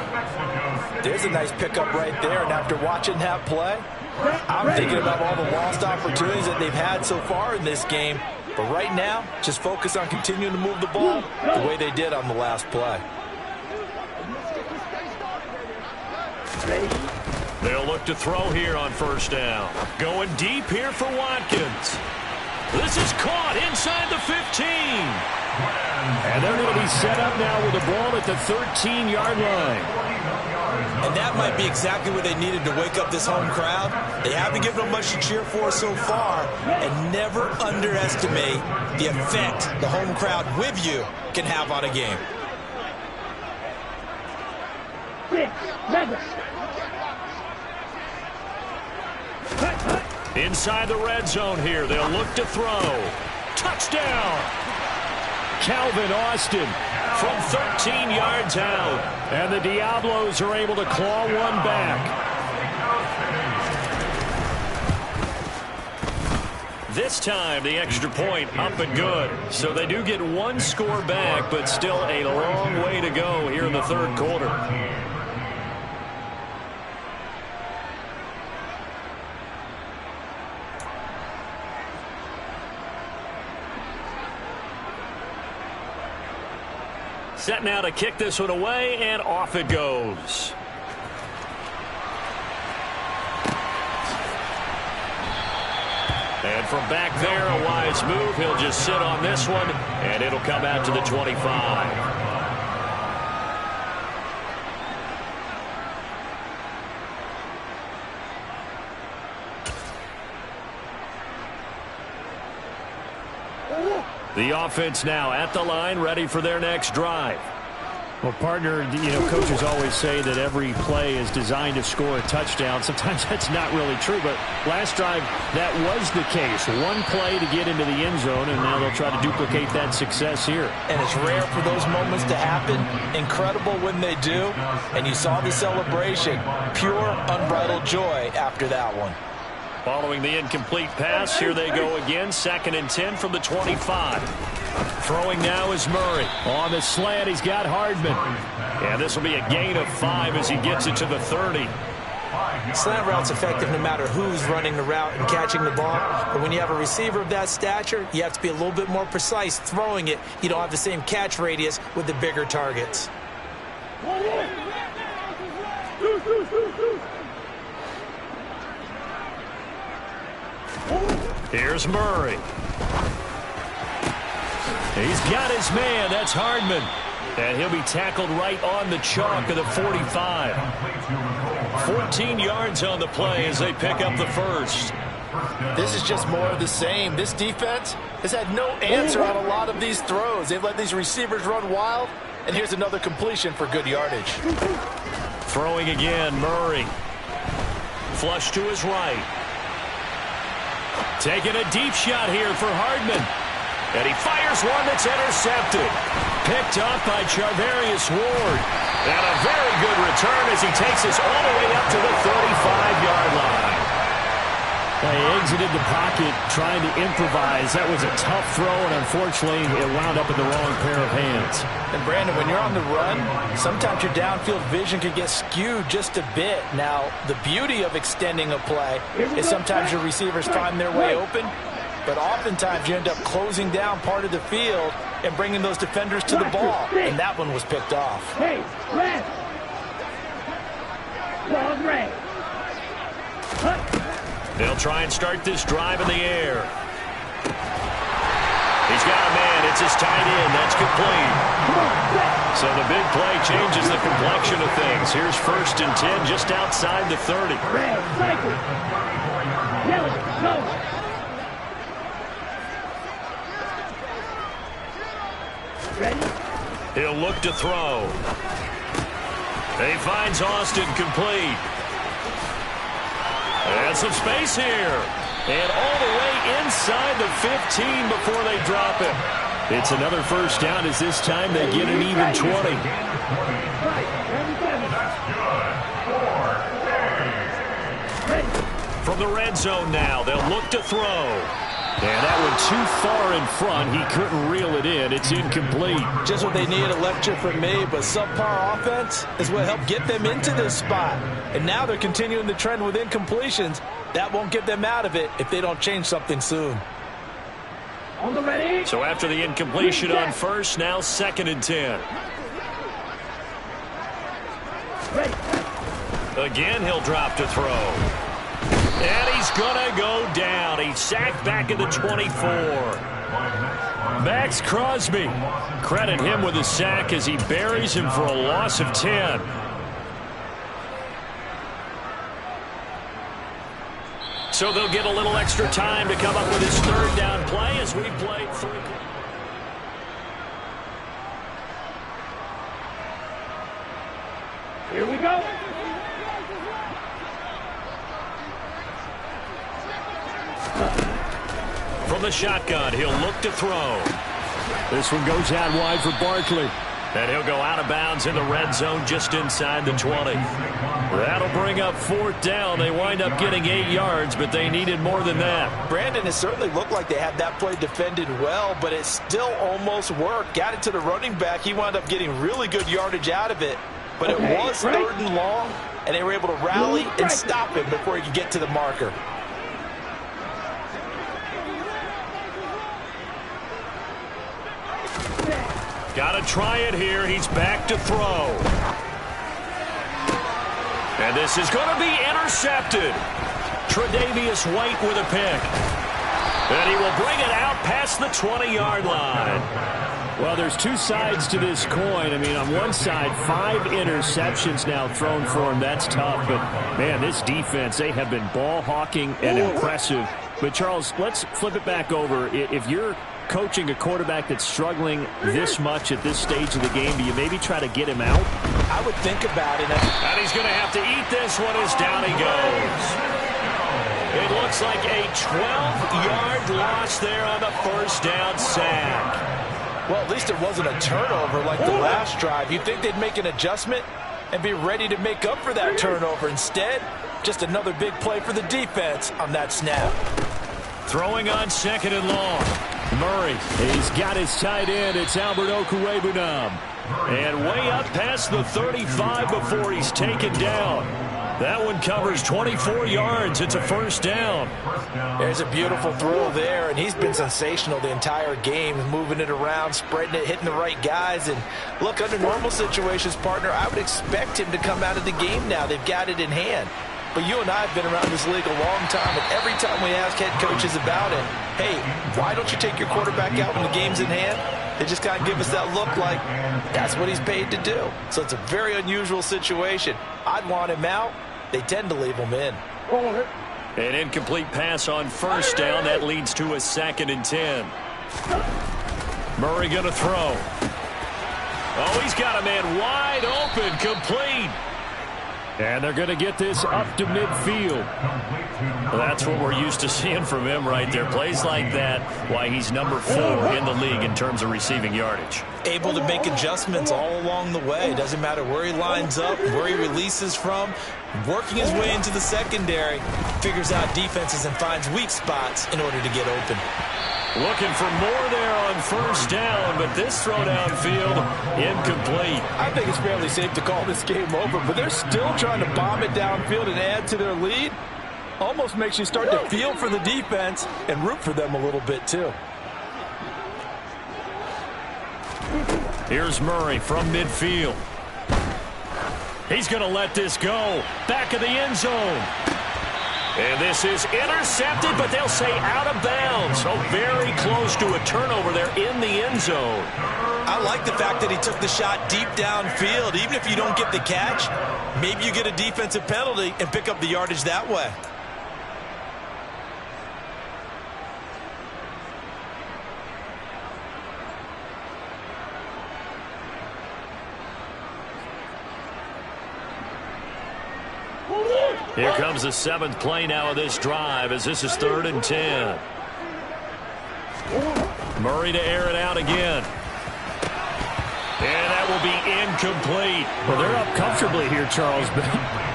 There's a nice pickup right there, and after watching that play, I'm thinking about all the lost opportunities that they've had so far in this game. But right now, just focus on continuing to move the ball the way they did on the last play. They'll look to throw here on first down. Going deep here for Watkins. This is caught inside the 15. And they're going to be set up now with the ball at the 13-yard line. And that might be exactly what they needed to wake up this home crowd. They haven't given them much to cheer for so far, and never underestimate the effect the home crowd with you can have on a game. Inside the red zone here. They'll look to throw. Touchdown! Calvin Austin from 13 yards out. And the Diablos are able to claw one back. This time, the extra point up and good. So they do get one score back, but still a long way to go here in the third quarter. Set now to kick this one away, and off it goes. And from back there, a wise move. He'll just sit on this one, and it'll come out to the 25. The offense now at the line, ready for their next drive. Well, partner, you know, coaches always say that every play is designed to score a touchdown. Sometimes that's not really true, but last drive, that was the case. One play to get into the end zone, and now they'll try to duplicate that success here. And it's rare for those moments to happen. Incredible when they do. And you saw the celebration. Pure, unbridled joy after that one. Following the incomplete pass, here they go again. 2nd and 10 from the 25. Throwing now is Murray. On the slant, he's got Hardman. And this will be a gain of 5 as he gets it to the 30. Slant route's effective no matter who's running the route and catching the ball. But when you have a receiver of that stature, you have to be a little bit more precise throwing it. You don't have the same catch radius with the bigger targets. Here's Murray. He's got his man. That's Hardman. And he'll be tackled right on the chalk of the 45. 14 yards on the play as they pick up the first. This is just more of the same. This defense has had no answer on a lot of these throws. They've let these receivers run wild, and here's another completion for good yardage. Throwing again, Murray. Flush to his right. Taking a deep shot here for Hardman. And he fires one that's intercepted. Picked up by Charvarius Ward. And a very good return as he takes us all the way up to the 35-yard line. He exited the pocket trying to improvise. That was a tough throw, and unfortunately, it wound up in the wrong pair of hands. And, Brandon, when you're on the run, sometimes your downfield vision can get skewed just a bit. Now, the beauty of extending a play is sometimes your receivers find their way open, but oftentimes you end up closing down part of the field and bringing those defenders to the ball, and that one was picked off. Hey, red. Ball's red. They'll try and start this drive in the air. He's got a man. It's his tight end. That's complete. So the big play changes the complexion of things. Here's 1st and 10 just outside the 30. Red, cycle. Yellow, go. Ready? He'll look to throw. He finds Austin complete. And some space here. And all the way inside the 15 before they drop it. It's another first down as this time they get an even 20. From the red zone now, they'll look to throw. And that one too far in front. He couldn't reel it in. It's incomplete. Just what they needed, a lecture from me, but subpar offense is what helped get them into this spot. And now they're continuing the trend with incompletions. That won't get them out of it if they don't change something soon. On the ready. So after the incompletion on first, now 2nd and 10. Ready. Again, he'll drop to throw. And he's going to go down. He's sacked back at the 24. Max Crosby. Credit him with a sack as he buries him for a loss of 10. So they'll get a little extra time to come up with his 3rd down play as we play 3. Here we go. From the shotgun, he'll look to throw. This one goes out wide for Barkley. And he'll go out of bounds in the red zone just inside the 20. That'll bring up 4th down. They wind up getting 8 yards, but they needed more than that. Brandon, it certainly looked like they had that play defended well, but it still almost worked. Got it to the running back. He wound up getting really good yardage out of it, but it was 3rd and long, and they were able to rally and stop him before he could get to the marker. Got to try it here. He's back to throw. And this is going to be intercepted. Tre'Davious White with a pick. And he will bring it out past the 20-yard line. Well, there's two sides to this coin. I mean, on one side, 5 interceptions now thrown for him. That's tough. But, man, this defense, they have been ball hawking and impressive. But, Charles, let's flip it back over. If you're coaching a quarterback that's struggling this much at this stage of the game, do you maybe try to get him out? I would think about it. And he's going to have to eat this one as down he goes. It looks like a 12-yard loss there on the 1st down sack. Well, at least it wasn't a turnover like the last drive. You'd think they'd make an adjustment and be ready to make up for that turnover. Instead, just another big play for the defense on that snap. Throwing on 2nd and long. Murray. He's got his tight end. It's Albert Okwuegbunam. And way up past the 35 before he's taken down. That one covers 24 yards. It's a 1st down. There's a beautiful throw there, and he's been sensational the entire game, moving it around, spreading it, hitting the right guys. And look, under normal situations, partner, I would expect him to come out of the game now. They've got it in hand. But you and I have been around this league a long time, and every time we ask head coaches about it, hey, why don't you take your quarterback out when the game's in hand? They just kind of give us that look like that's what he's paid to do. So it's a very unusual situation. I'd want him out. They tend to leave him in. An incomplete pass on first down. That leads to a 2nd and 10. Murray going to throw. Oh, he's got a man wide open, complete. And they're going to get this up to midfield. Well, that's what we're used to seeing from him right there. Plays like that, why he's number 4 in the league in terms of receiving yardage. Able to make adjustments all along the way. Doesn't matter where he lines up, where he releases from. Working his way into the secondary. Figures out defenses and finds weak spots in order to get open. Looking for more there on first down, but this throw downfield, incomplete. I think it's fairly safe to call this game over, but they're still trying to bomb it downfield and add to their lead. Almost makes you start to feel for the defense and root for them a little bit, too. Here's Murray from midfield. He's going to let this go. Back of the end zone. And this is intercepted, but they'll say out of bounds. So very close to a turnover there in the end zone. I like the fact that he took the shot deep downfield. Even if you don't get the catch, maybe you get a defensive penalty and pick up the yardage that way. Here comes the 7th play now of this drive as this is 3rd and 10. Murray to air it out again. And that will be incomplete. Well, they're up comfortably here, Charles, but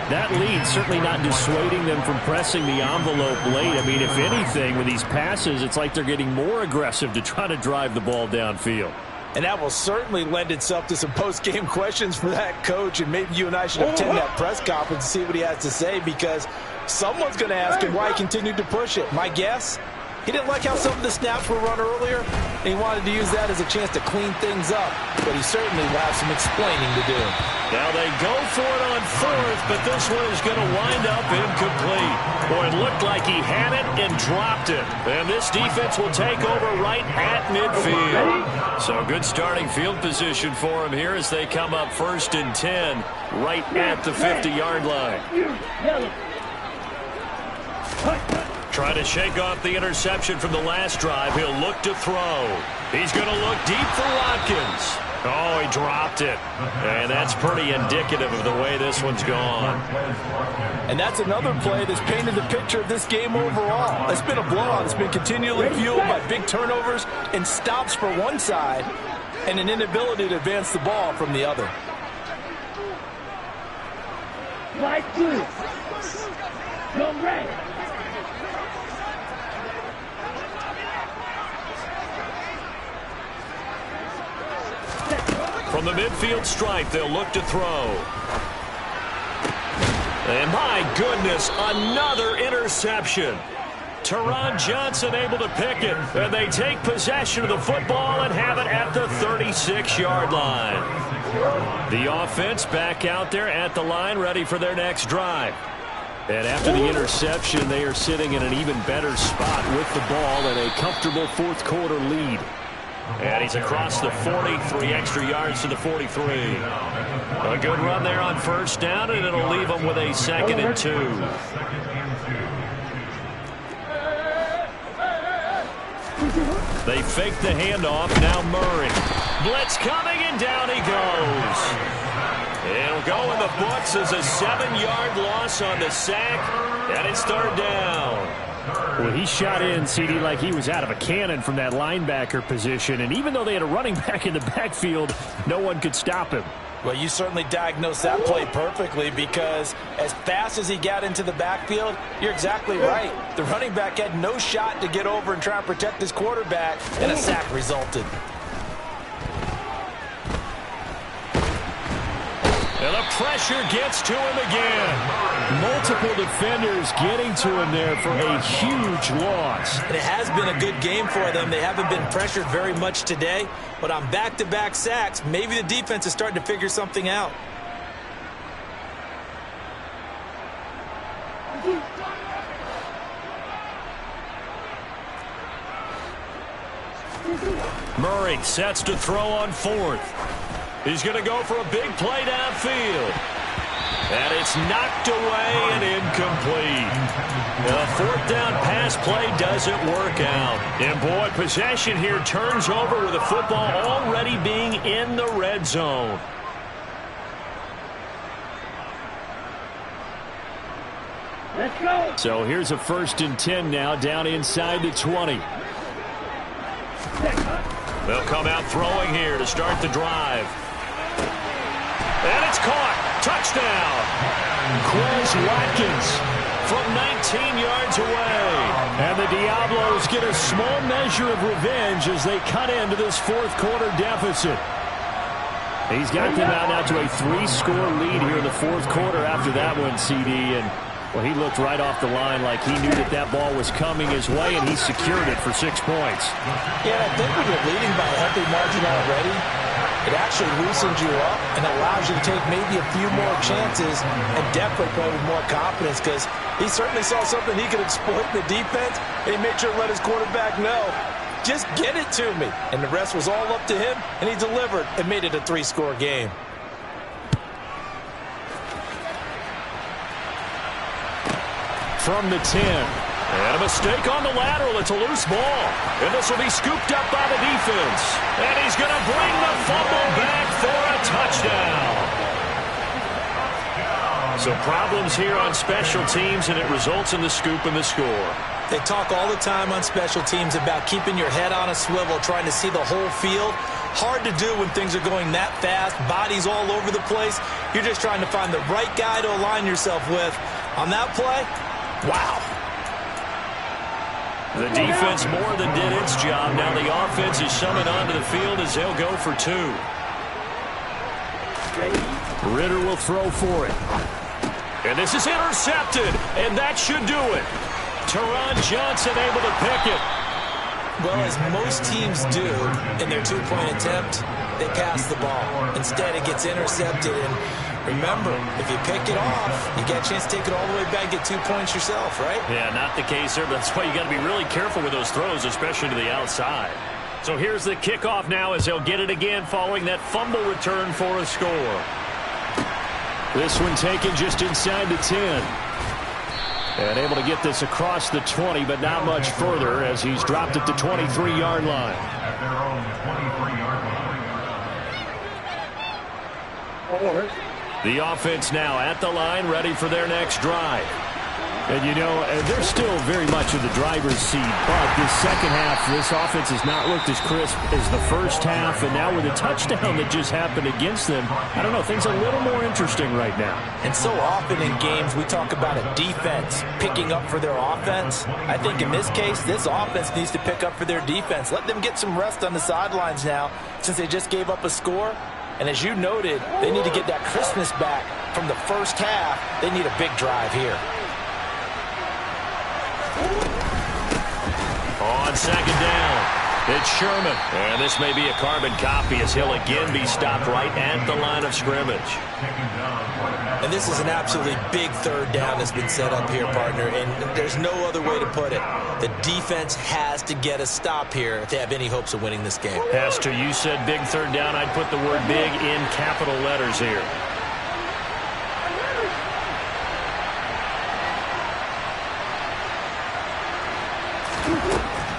that lead certainly not dissuading them from pressing the envelope late. I mean, if anything, with these passes, it's like they're getting more aggressive to try to drive the ball downfield. And that will certainly lend itself to some post-game questions for that coach, and maybe you and I should attend that press conference and see what he has to say, because someone's going to ask him why he continued to push it. My guess, he didn't like how some of the snaps were run earlier, and he wanted to use that as a chance to clean things up, but he certainly will have some explaining to do. Now they go for it on 4th, but this one is going to wind up incomplete. Boy, it looked like he had it and dropped it. And this defense will take over right at midfield. So good starting field position for him here as they come up 1st and 10 right at the 50-yard line. Trying to shake off the interception from the last drive. He'll look to throw. He's going to look deep for Watkins. Oh, he dropped it. And that's pretty indicative of the way this one's gone. And that's another play that's painted the picture of this game overall. It's been a blowout. It's been continually fueled by big turnovers and stops for one side and an inability to advance the ball from the other. Right two. Go red. From the midfield stripe, they'll look to throw. And my goodness, another interception. Teron Johnson able to pick it. And they take possession of the football and have it at the 36-yard line. The offense back out there at the line, ready for their next drive. And after the interception, they are sitting in an even better spot with the ball and a comfortable 4th quarter lead. And he's across the 40, 3 extra yards to the 43. A good run there on first down, and it'll leave them with a 2nd and 2. They fake the handoff. Now Murray. Blitz coming, and down he goes. It'll go in the books as a 7-yard loss on the sack, and it's 3rd down. Well, he shot in, CD, like he was out of a cannon from that linebacker position. And even though they had a running back in the backfield, no one could stop him. Well, you certainly diagnosed that play perfectly, because as fast as he got into the backfield, you're exactly right. The running back had no shot to get over and try and protect his quarterback, and a sack resulted. And the pressure gets to him again. Multiple defenders getting to him there for a huge loss. And it has been a good game for them. They haven't been pressured very much today, but on back-to-back sacks, maybe the defense is starting to figure something out. Murray sets to throw on fourth. He's going to go for a big play downfield. And it's knocked away and incomplete. The fourth down pass play doesn't work out. And boy, possession here turns over with the football already being in the red zone. Let's go. So here's a 1st and 10 now, down inside the 20. They'll come out throwing here to start the drive. And it's caught. Touchdown. Quez Watkins from 19 yards away. And the Diablos get a small measure of revenge as they cut into this fourth quarter deficit. He's got them out now to a 3-score lead here in the fourth quarter after that one, CD. And well, he looked right off the line like he knew that that ball was coming his way, and he secured it for 6 points. Yeah, I think when you're leading by a healthy margin already, it actually loosens you up and allows you to take maybe a few more chances and definitely play with more confidence, because he certainly saw something he could exploit in the defense, and he made sure to let his quarterback know, just get it to me. And the rest was all up to him, and he delivered and made it a 3-score game. From the 10. And a mistake on the lateral. It's a loose ball. And this will be scooped up by the defense. And he's going to bring the fumble back for a touchdown. So problems here on special teams, and it results in the scoop and the score. They talk all the time on special teams about keeping your head on a swivel, trying to see the whole field. Hard to do when things are going that fast, bodies all over the place. You're just trying to find the right guy to align yourself with. On that play, wow. The defense more than did its job. Now the offense is summoned onto the field as they'll go for 2. Ritter will throw for it. And this is intercepted, and that should do it. Teron Johnson able to pick it. Well, as most teams do in their 2-point attempt, they pass the ball. Instead, it gets intercepted, and remember, if you pick it off, you get a chance to take it all the way back and get 2 points yourself, right? Yeah, not the case there, but that's why you got to be really careful with those throws, especially to the outside. So here's the kickoff now as they'll get it again following that fumble return for a score. This one taken just inside the 10. And able to get this across the 20, but not much further as he's dropped at the 23-yard line. At their own 23-yard line. The offense now at the line, ready for their next drive. And, you know, they're still very much in the driver's seat, but this second half, this offense has not looked as crisp as the first half, and now with a touchdown that just happened against them, I don't know, things are a little more interesting right now. And so often in games, we talk about a defense picking up for their offense. I think in this case, this offense needs to pick up for their defense. Let them get some rest on the sidelines now, since they just gave up a score. And as you noted, they need to get that crispness back from the first half. They need a big drive here. On second down, it's Sherman. And this may be a carbon copy as he'll again be stopped right at the line of scrimmage. And this is an absolutely big third down that's been set up here, partner, and there's no other way to put it. The defense has to get a stop here if they have any hopes of winning this game. Has to. You said big third down. I'd put the word big in capital letters here.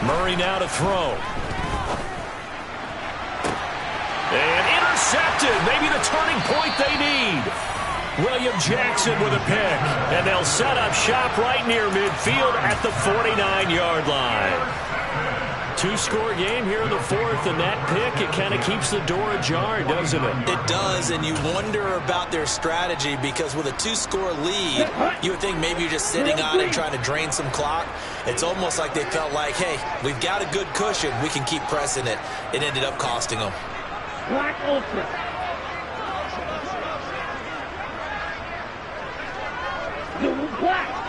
Murray now to throw. And intercepted. Maybe the turning point they need. William Jackson with a pick. And they'll set up shop right near midfield at the 49-yard line. 2-score game here in the fourth, and that pick, it kind of keeps the door ajar, doesn't it? It does, and you wonder about their strategy because with a 2-score lead, you would think maybe you're just sitting on and trying to drain some clock. It's almost like they felt like, hey, we've got a good cushion. We can keep pressing it. It ended up costing them. Black open. Blue black.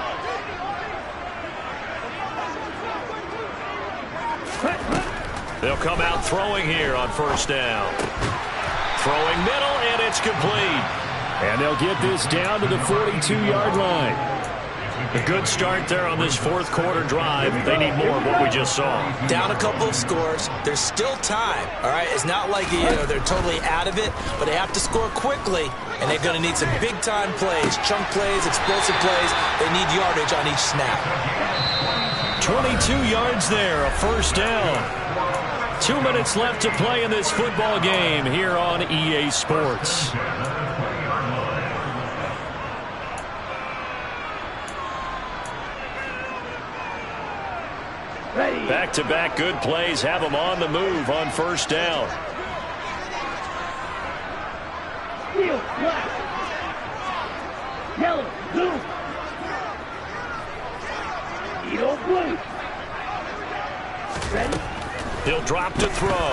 They'll come out throwing here on first down. Throwing middle, and it's complete. And they'll get this down to the 42-yard line. A good start there on this fourth quarter drive. They need more of what we just saw. Down a couple of scores. There's still time, all right? It's not like they're totally out of it, but they have to score quickly, and they're going to need some big-time plays, chunk plays, explosive plays. They need yardage on each snap. 22 yards there, a first down. 2 minutes left to play in this football game here on EA Sports. Back-to-back good plays have them on the move on first down. Steel, black. Yellow, blue. Edo, blue. Ready? He'll drop to throw.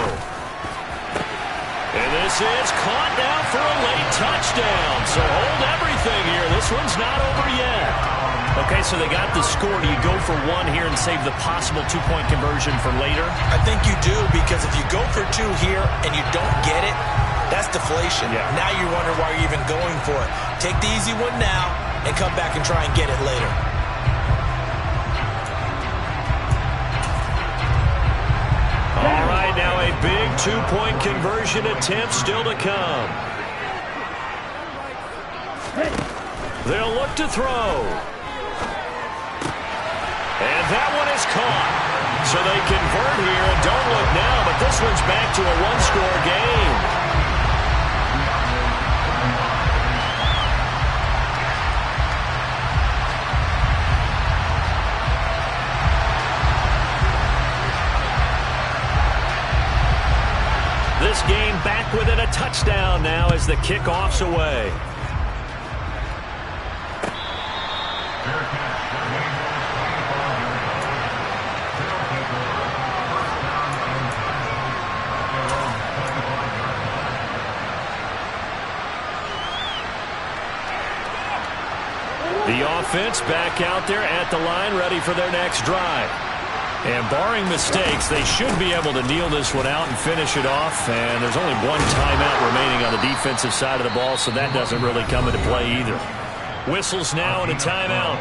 And this is caught now for a late touchdown. So hold everything here. This one's not over yet. Okay, so they got the score. Do you go for one here and save the possible two-point conversion for later? I think you do, because if you go for two here and you don't get it, that's deflation. Yeah. Now you wonder why you're even going for it. Take the easy one now and come back and try and get it later. All right, now a big two-point conversion attempt still to come. They'll look to throw. And that one is caught. So they convert here and don't look now, but this one's back to a one-score game. This game back within a touchdown now as the kickoff's away. The offense back out there at the line, ready for their next drive. And barring mistakes, they should be able to kneel this one out and finish it off. And there's only one timeout remaining on the defensive side of the ball, so that doesn't really come into play either. Whistles now and a timeout.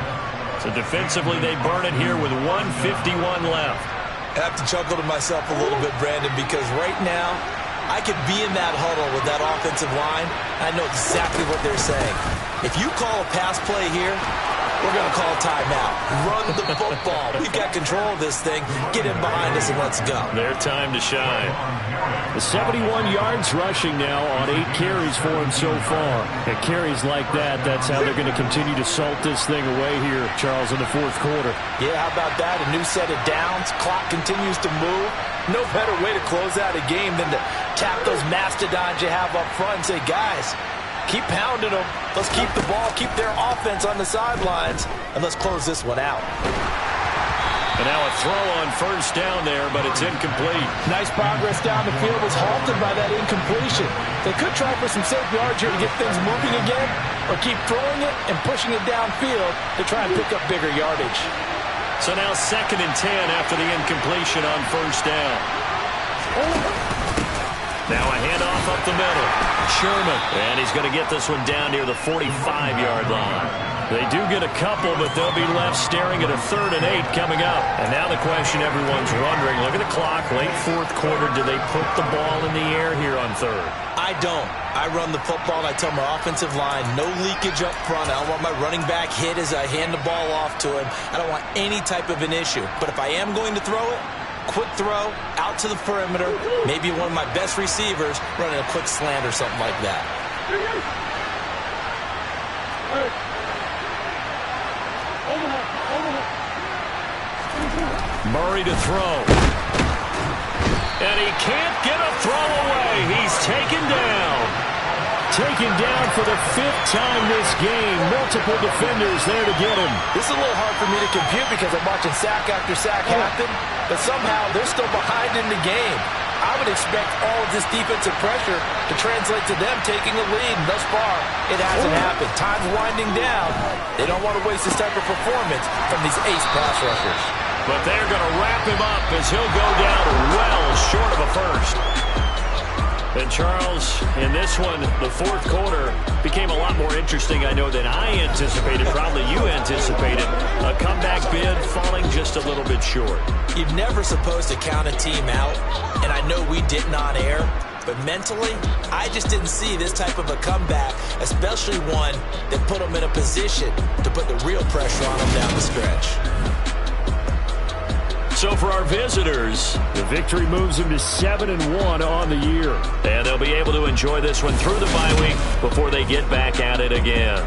So defensively, they burn it here with 1:51 left. I have to chuckle to myself a little bit, Brandon, because right now, I could be in that huddle with that offensive line. I know exactly what they're saying. If you call a pass play here, we're going to call a timeout. Run the football. We've got control of this thing. Get in behind us and let's go. Their time to shine. The 71 yards rushing now on 8 carries for him so far. At carries like that, that's how they're going to continue to salt this thing away here, Charles, in the fourth quarter. Yeah, how about that? A new set of downs. Clock continues to move. No better way to close out a game than to tap those mastodons you have up front and say, guys, keep pounding them. Let's keep the ball, keep their offense on the sidelines, and let's close this one out. And now a throw on first down there, but it's incomplete. Nice progress down the field was halted by that incompletion. They could try for some safe yards here to get things moving again, or keep throwing it and pushing it downfield to try and pick up bigger yardage. So now 2nd and 10 after the incompletion on first down. Now a handoff up the middle. Sherman. And he's going to get this one down near the 45-yard line. They do get a couple, but they'll be left staring at a 3rd and 8 coming up. And now the question everyone's wondering, look at the clock, late fourth quarter, do they put the ball in the air here on 3rd? I don't. I run the football, and I tell my offensive line, no leakage up front. I don't want my running back hit as I hand the ball off to him. I don't want any type of an issue. But if I am going to throw it, quick throw, out to the perimeter, maybe one of my best receivers running a quick slant or something like that. Murray to throw. And he can't get a throw away. He's taken down. Taken down for the 5th time this game. Multiple defenders there to get him. This is a little hard for me to compute because I'm watching sack after sack happen, but somehow they're still behind in the game. I would expect all of this defensive pressure to translate to them taking the lead. And thus far, it hasn't happened. Time's winding down. They don't want to waste this type of performance from these ace pass rushers. But they're going to wrap him up as he'll go down well short of a first. And Charles, in this one, the fourth quarter became a lot more interesting, I know, than I anticipated. Probably you anticipated. A comeback bid falling just a little bit short. You're never supposed to count a team out, and I know we didn't on air, but mentally, I just didn't see this type of a comeback, especially one that put them in a position to put the real pressure on them down the stretch. So for our visitors, the victory moves them to 7-1 on the year. And they'll be able to enjoy this one through the bye week before they get back at it again.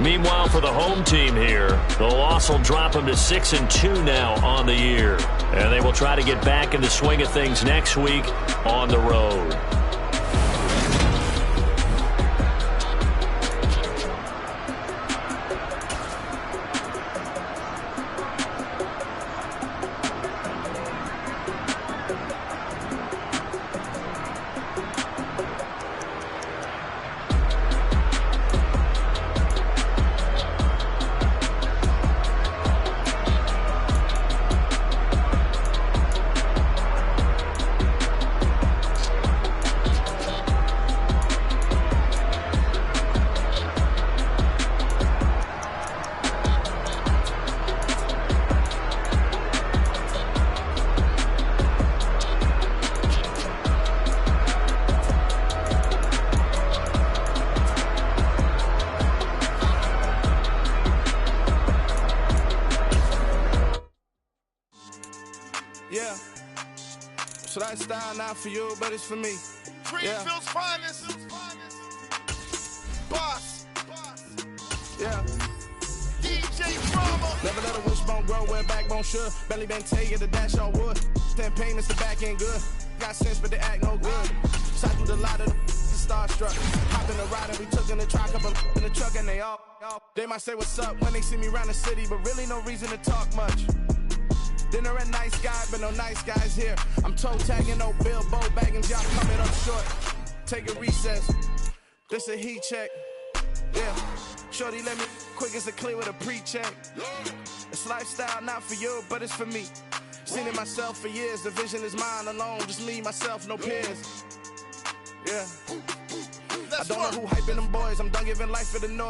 Meanwhile, for the home team here, the loss will drop them to 6-2 now on the year. And they will try to get back in the swing of things next week on the road. Yeah. So that style not for you, but it's for me. Greenfield's finest. Boss. Yeah. DJ Drama. Never let a wishbone grow where backbone should. Belly been tell you the dash all wood. 10 payments, the back ain't good. Got sense, but they act no good. Shot through the lot of the starstruck. Hop in the ride and we took in the truck up in the truck and they all. They might say what's up when they see me around the city, but really no reason to talk much. Dinner a nice guy, but no nice guys here. I'm toe tagging, no Bilbo Baggins, y'all coming up short. Take a recess. This a heat check. Yeah. Shorty let me quick as a clear with a pre-check. It's lifestyle not for you, but it's for me. Seen it myself for years. The vision is mine alone. Just me, myself, no peers. Yeah. I don't know who hyping them boys. I'm done giving life for the noise.